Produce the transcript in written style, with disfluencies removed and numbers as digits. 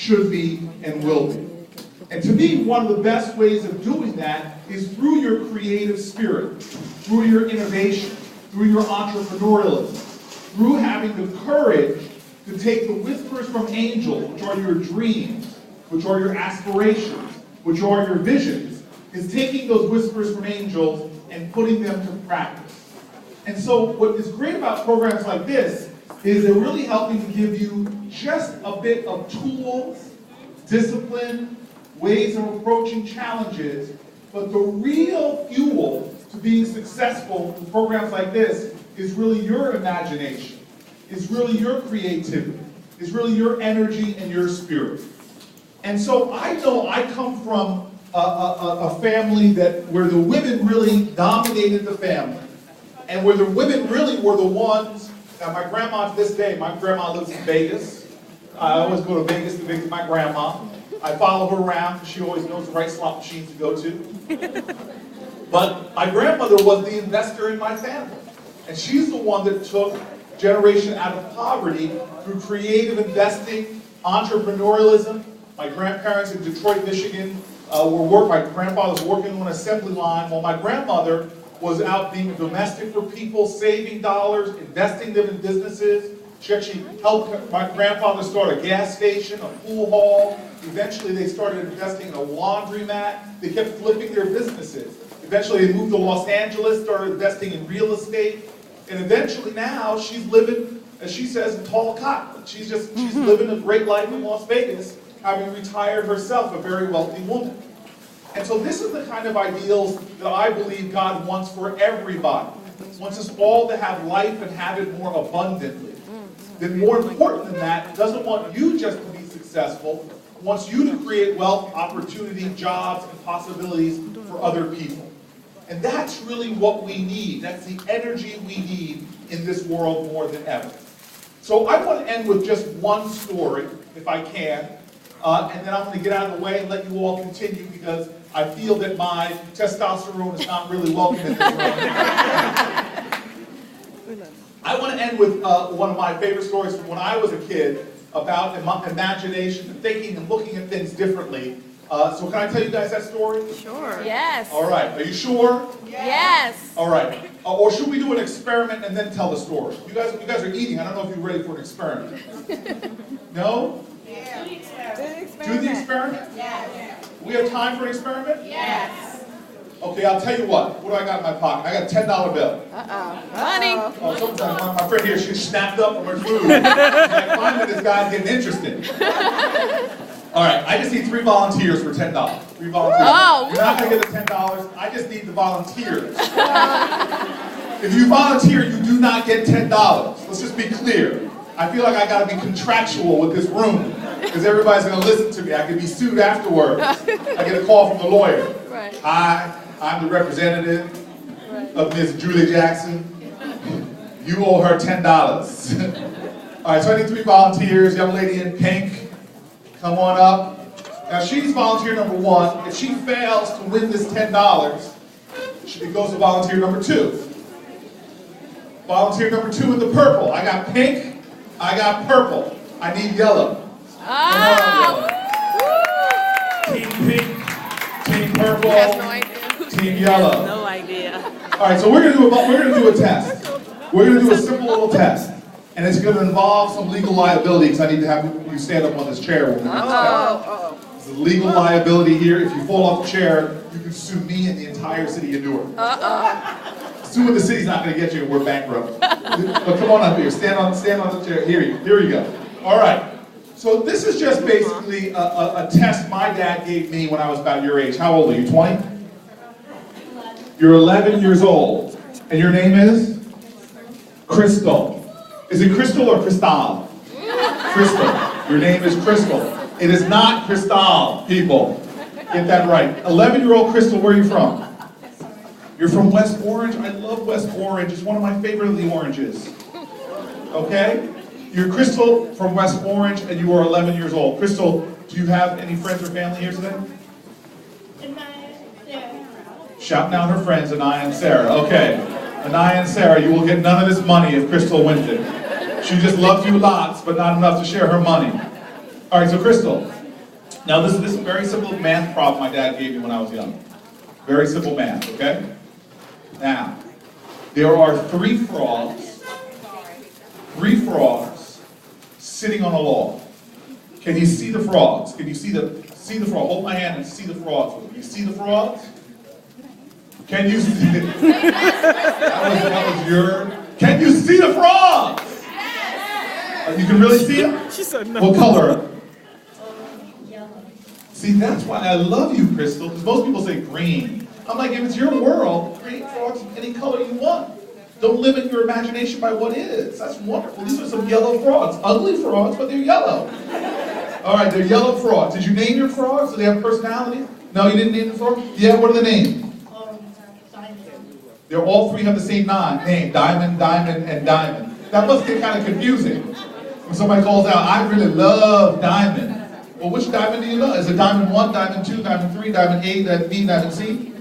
should be, and will be. And to me, one of the best ways of doing that is through your creative spirit, through your innovation, through your entrepreneurialism, through having the courage to take the whispers from angels, which are your dreams, which are your aspirations, which are your visions, is taking those whispers from angels and putting them to practice. And so what is great about programs like this is they're really helping to give you just a bit of tools, discipline, ways of approaching challenges, but the real fuel to being successful in programs like this is really your imagination, is really your creativity, is really your energy and your spirit. And so I know I come from a family where the women really dominated the family, and where the women really were the ones. Now my grandma to this day, my grandma lives in Vegas. I always go to Vegas to visit my grandma. I follow her around because she always knows the right slot machines to go to. But my grandmother was the investor in my family. And she's the one that took generation out of poverty through creative investing, entrepreneurialism. My grandparents in Detroit, Michigan, my grandfather was working on an assembly line while my grandmother was out being a domestic for people, saving dollars, investing them in businesses. She actually helped my grandfather start a gas station, a pool hall. Eventually they started investing in a laundromat. They kept flipping their businesses. Eventually they moved to Los Angeles, started investing in real estate. And eventually now she's living, as she says, in tall cotton. She's living a great life in Las Vegas, having retired herself, a very wealthy woman. And so this is the kind of ideals that I believe God wants for everybody. He wants us all to have life and have it more abundantly. Then more important than that, he doesn't want you just to be successful. He wants you to create wealth, opportunity, jobs, and possibilities for other people. And that's really what we need. That's the energy we need in this world more than ever. So I want to end with just one story, if I can. And then I'm going to get out of the way and let you all continue because I feel that my testosterone is not really welcome in this room. I want to end with one of my favorite stories from when I was a kid about imagination and thinking and looking at things differently. So can I tell you guys that story? Sure. Yes. All right. Are you sure? Yes. All right. Or should we do an experiment and then tell the story? You guys are eating. I don't know if you're ready for an experiment. No? Yeah. Do the experiment. Do the experiment? Yes. We have time for an experiment? Yes. Okay, I'll tell you what. What do I got in my pocket? I got a $10 bill. Money. Oh, sometimes my friend here, she snapped up from her food. Like, finally, this guy's getting interested. All right, I just need 3 volunteers for $10. 3 volunteers. Oh. You're not going to get the $10. I just need the volunteers. If you volunteer, you do not get $10. Let's just be clear. I feel like I got to be contractual with this room because everybody's going to listen to me. I could be sued afterwards. I get a call from the lawyer. Right. Hi, I'm the representative of Ms. Julie Jackson. You owe her $10. All right, so I need 3 volunteers. Young lady in pink, come on up. Now she's volunteer number 1. If she fails to win this $10, she goes to volunteer number 2. Volunteer number 2 in the purple. I got pink. I got purple. I need yellow. Oh. Team pink, team purple, Has no idea. team yellow. No idea. All right, so we're gonna do a test. We're gonna do a simple little test, and it's gonna involve some legal liability because I need to have you stand up on this chair when we do this test. There's a legal liability here. If you fall off the chair, you can sue me and the entire city of Newark. Suing the city's not gonna get you. We're bankrupt. But come on up here. Stand on the chair. Here you go. All right. So this is just basically a test my dad gave me when I was about your age. How old are you? 20? You're 11 years old. And your name is? Crystal. Is it Crystal or Cristal? Crystal. Your name is Crystal. It is not Cristal, people. Get that right. 11-year-old Crystal, where are you from? You're from West Orange? I love West Orange. It's one of my favorite of the oranges. Okay? You're Crystal from West Orange, and you are 11 years old. Crystal, do you have any friends or family here today? Shouting out her friends, Anaya and Sarah. Okay. Anaya and Sarah, you will get none of this money if Crystal wins it. She just loves you lots, but not enough to share her money. All right, so Crystal. Now this is a very simple math problem my dad gave me when I was young. Very simple math, okay? Now, there are three frogs sitting on a log. Can you see the frogs? Can you see the frog? Hold my hand and see the frogs. Can you see the frogs? Can you see it? That was your. Can you see the frogs? You can really see them? She said no. What color? See, that's why I love you, Crystal, because most people say green. I'm like, if it's your world, create frogs any color you want. Don't limit your imagination by what is. That's wonderful. These are some yellow frogs. Ugly frogs, but they're yellow. All right, they're yellow frogs. Did you name your frogs? Do they have personality? No, you didn't name the frogs? Yeah, what are the names? They're all three have the same name. Diamond, Diamond, and Diamond. That must get kind of confusing. When somebody calls out, I really love Diamond. Well, which diamond do you love? Is it Diamond 1, Diamond 2, Diamond 3, Diamond A, Diamond B, Diamond C?